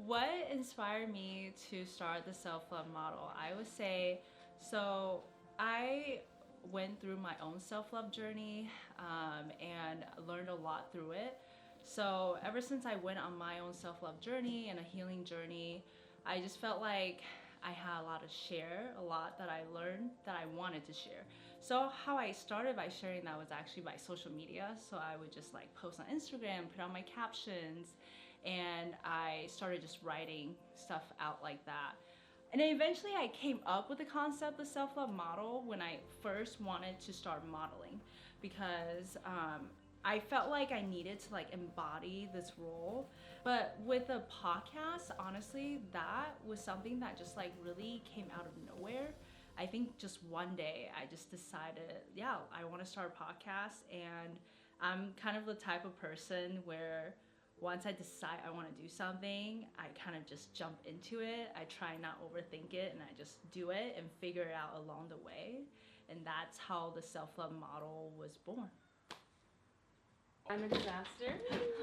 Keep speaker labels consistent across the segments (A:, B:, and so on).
A: What inspired me to start the self-love model? I would say, so I went through my own self-love journey and learned a lot through it. So ever since I went on my own self-love journey and a healing journey, I just felt like I had a lot to share, a lot that I learned that I wanted to share. So how I started by sharing that was actually by social media. So I would just like post on Instagram, put on my captions, and I started just writing stuff out like that. And then eventually I came up with the concept of self-love model when I first wanted to start modeling because I felt like I needed to like embody this role. But with a podcast, honestly, that was something that just like really came out of nowhere. I think just one day I just decided, yeah, I want to start a podcast. And I'm kind of the type of person where once I decide I want to do something, I kind of just jump into it. I try not overthink it and I just do it and figure it out along the way. And that's how the self-love model was born.
B: I'm a disaster.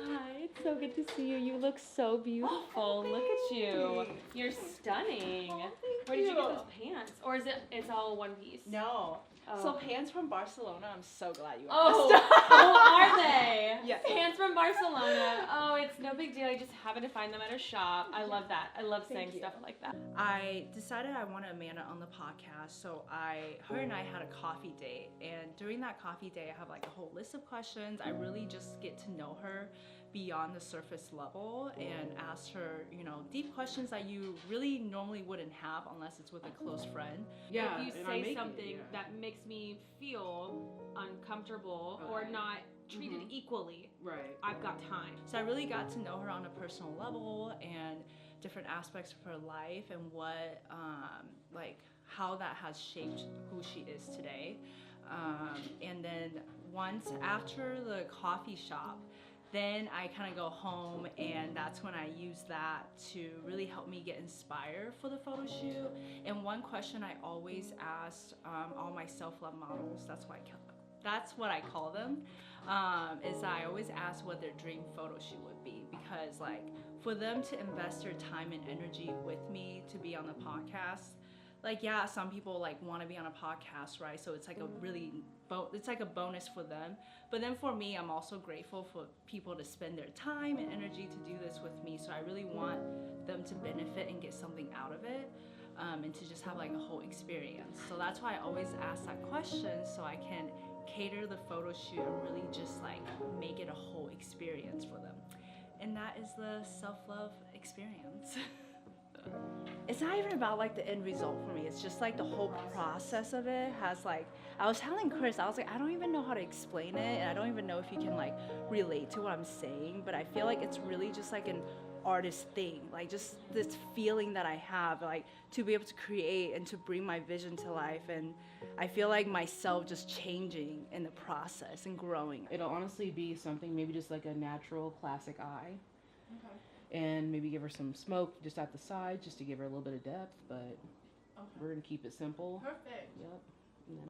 C: Hi, it's so good to see you. You look so beautiful. Look at you.
B: You're stunning.
A: Thank
B: Where did you
A: you.
B: get those pants? Or is it's all one piece?
A: No.
B: Oh.
A: So pants from Barcelona. I'm so glad you asked.
B: Oh, are they?
A: Yeah.
B: Pants from Barcelona. Oh, it's no big deal. I just happen to find them at a shop. I love that. I love saying
A: Thank you.
B: stuff like that.
A: I decided I wanted Amanda on the podcast, so her and I had a coffee date, and during that coffee date, I have like a whole list of questions. I really just get to know her beyond the surface level and ask her, deep questions that you really normally wouldn't have unless it's with a close friend.
B: Yeah, if you say something that makes me feel uncomfortable or not treated equally,
C: Right.
B: I've got time.
A: So I really got to know her on a personal level and different aspects of her life and what, how that has shaped who she is today. And then once after the coffee shop, then I kind of go home and that's when I use that to really help me get inspired for the photo shoot. And one question I always ask all my self-love models, that's what I call them, is I always ask what their dream photo shoot would be, because like for them to invest their time and energy with me to be on the podcast, like yeah, some people like want to be on a podcast, right? So it's like it's like a bonus for them. But then for me, I'm also grateful for people to spend their time and energy to do this with me. So I really want them to benefit and get something out of it. And to just have like a whole experience. So that's why I always ask that question, so I can cater the photo shoot and really just like make it a whole experience for them. And that is the self-love experience. It's not even about like the end result for me. It's just like the whole process of it has like, I was telling Chris, I was like, I don't even know how to explain it, and I don't even know if you can like relate to what I'm saying, but I feel like it's really just like an artist thing, like just this feeling that I have, like to be able to create and to bring my vision to life. And I feel like myself just changing in the process and growing.
C: It'll honestly be something, maybe just like a natural classic eye. And maybe give her some smoke just at the side, just to give her a little bit of depth, but we're gonna keep it simple.
A: Perfect.
C: Yep.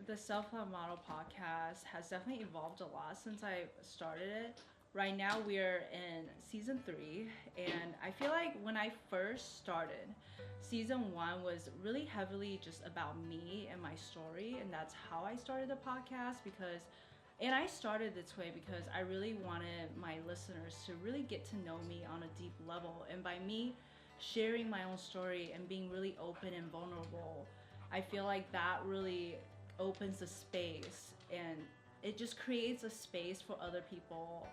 A: The Self-Love Model podcast has definitely evolved a lot since I started it. Right now we're in season 3, and I feel like when I first started, season 1 was really heavily just about me and my story, and that's how I started the podcast. And I started this way because I really wanted my listeners to really get to know me on a deep level. And by me sharing my own story and being really open and vulnerable, I feel like that really opens the space, and it just creates a space for other people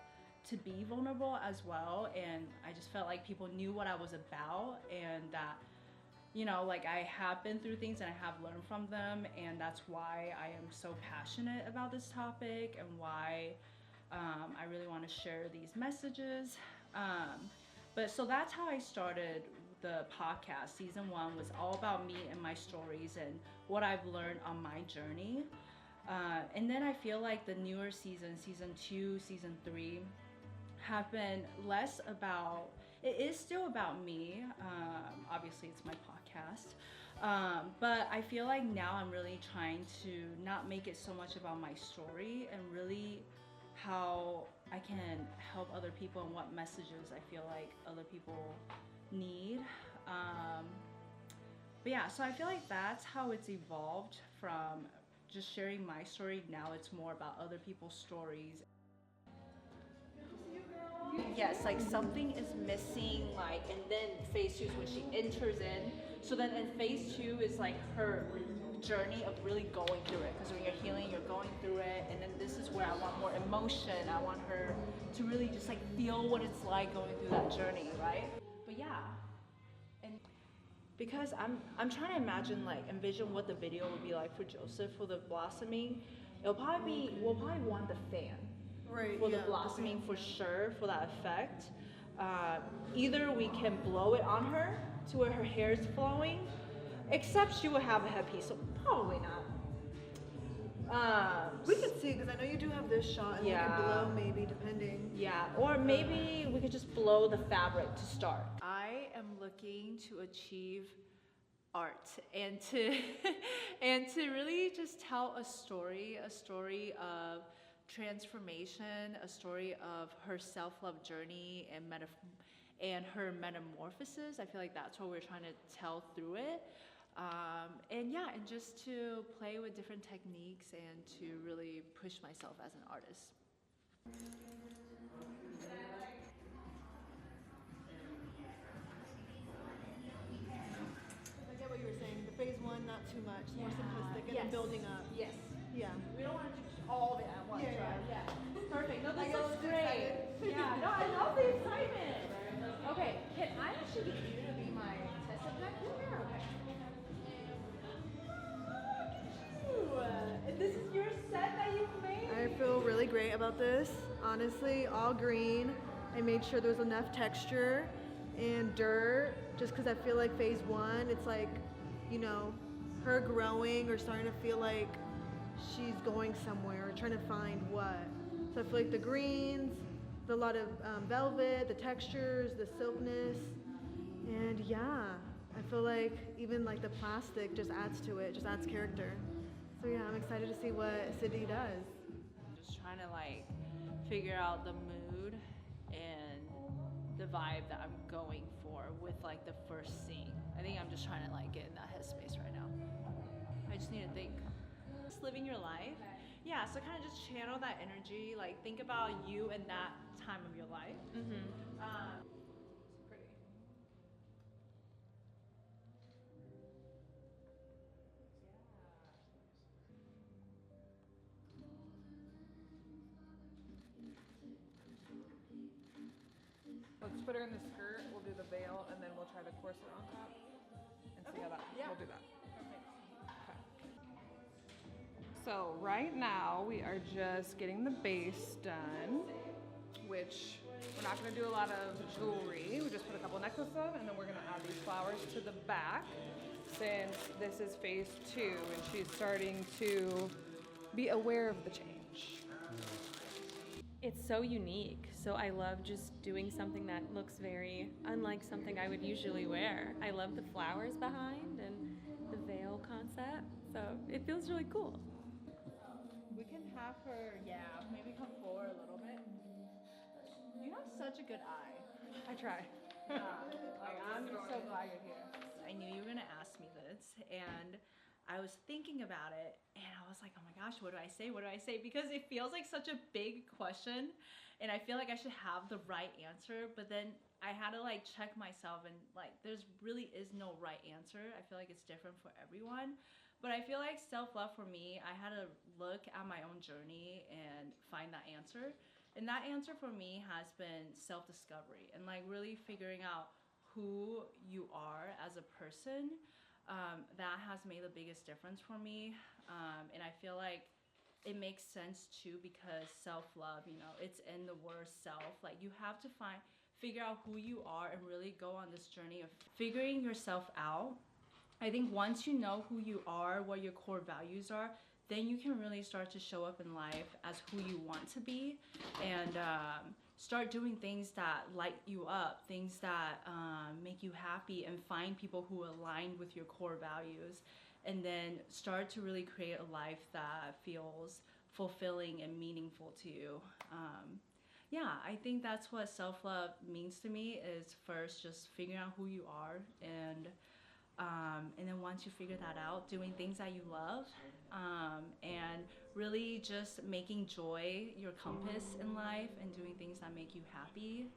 A: to be vulnerable as well. And I just felt like people knew what I was about, and that like I have been through things and I have learned from them, and that's why I am so passionate about this topic and why I really want to share these messages. But so that's how I started the podcast. Season 1 was all about me and my stories and what I've learned on my journey. And then I feel like the newer season 2, season 3, have been less about, it is still about me. Obviously it's my podcast. But I feel like now I'm really trying to not make it so much about my story and really how I can help other people and what messages I feel like other people need. But yeah, so I feel like that's how it's evolved from just sharing my story. Now it's more about other people's stories. Yes, like something is missing, like, and then phase 2 is when she enters in. So then in phase 2 is like her journey of really going through it, because when you're healing, you're going through it, and then this is where I want more emotion. I want her to really just like feel what it's like going through that journey, right? But yeah, and because I'm trying to imagine, like, envision what the video would be like for Joseph for the blossoming. We'll probably want the fan.
D: Right,
A: For the
D: yeah,
A: blossoming for sure, for that effect. Either we can blow it on her to where her hair is flowing, except she would have a headpiece, so probably not.
D: We can see, because I know you do have this shot, and
A: Yeah.
D: we can blow maybe, depending.
A: Yeah, or maybe we could just blow the fabric to start. I am looking to achieve art and to and to really just tell a story of transformation, a story of her self-love journey and her metamorphosis. I feel like that's what we're trying to tell through it. And yeah, and just to play with different techniques and to really push myself as an artist.
D: I get what you were saying. The phase 1, not too much, more simplistic, and then
A: Yes.
D: building up.
A: Yes.
D: Yeah.
A: We don't want to do all of it at once,
D: Yeah,
A: right?
D: yeah.
A: Perfect. No,
D: I
A: this
D: get
A: looks
D: so
A: great.
D: excited.
A: Yeah, no, I love the excitement. Okay, can I actually get you to be my test subject? Yeah. Okay. Ooh, and this is your set that you made?
D: I feel really great about this. Honestly, all green. I made sure there was enough texture and dirt, just because I feel like phase 1, it's like, you know, her growing or starting to feel like she's going somewhere or trying to find what. So I feel like the greens, a lot of velvet, the textures, the silkness, and yeah, I feel like even like the plastic just adds to it, just adds character. So yeah, I'm excited to see what Sydney does.
A: Just trying to like figure out the mood and the vibe that I'm going for with like the first scene. I think I'm just trying to like get in that headspace right now. I just need to think. Just living your life. Yeah, so kind of just channel that energy. Like think about you in that time of your life. It's pretty.
E: Let's put her in the skirt, we'll do the veil, and then we'll try the corset on top and see how that, we'll do that. Okay. So right now we are just getting the base done, which we're not gonna do a lot of jewelry. We just put a couple necklaces on, and then we're gonna add these flowers to the back since this is phase 2 and she's starting to be aware of the change.
B: It's so unique. So I love just doing something that looks very unlike something I would usually wear. I love the flowers behind and the veil concept. So it feels really cool.
A: We can have her, maybe come forward a little bit. You have such a good eye.
E: I try.
A: I'm so glad you're here. I knew you were gonna ask me this, and I was thinking about it, and I was like, oh my gosh, what do I say? What do I say? Because it feels like such a big question, and I feel like I should have the right answer, but then I had to like check myself, and like there's really is no right answer. I feel like it's different for everyone. But I feel like self-love for me, I had to look at my own journey and find that answer. And that answer for me has been self-discovery and like really figuring out who you are as a person. That has made the biggest difference for me. And I feel like it makes sense too because self-love, you know, it's in the word self. Like you have to figure out who you are and really go on this journey of figuring yourself out. I think once you know who you are, what your core values are, then you can really start to show up in life as who you want to be and start doing things that light you up, things that make you happy, and find people who align with your core values, and then start to really create a life that feels fulfilling and meaningful to you. Yeah, I think that's what self-love means to me, is first just figuring out who you are, and then once you figure that out, doing things that you love, and really just making joy your compass in life and doing things that make you happy.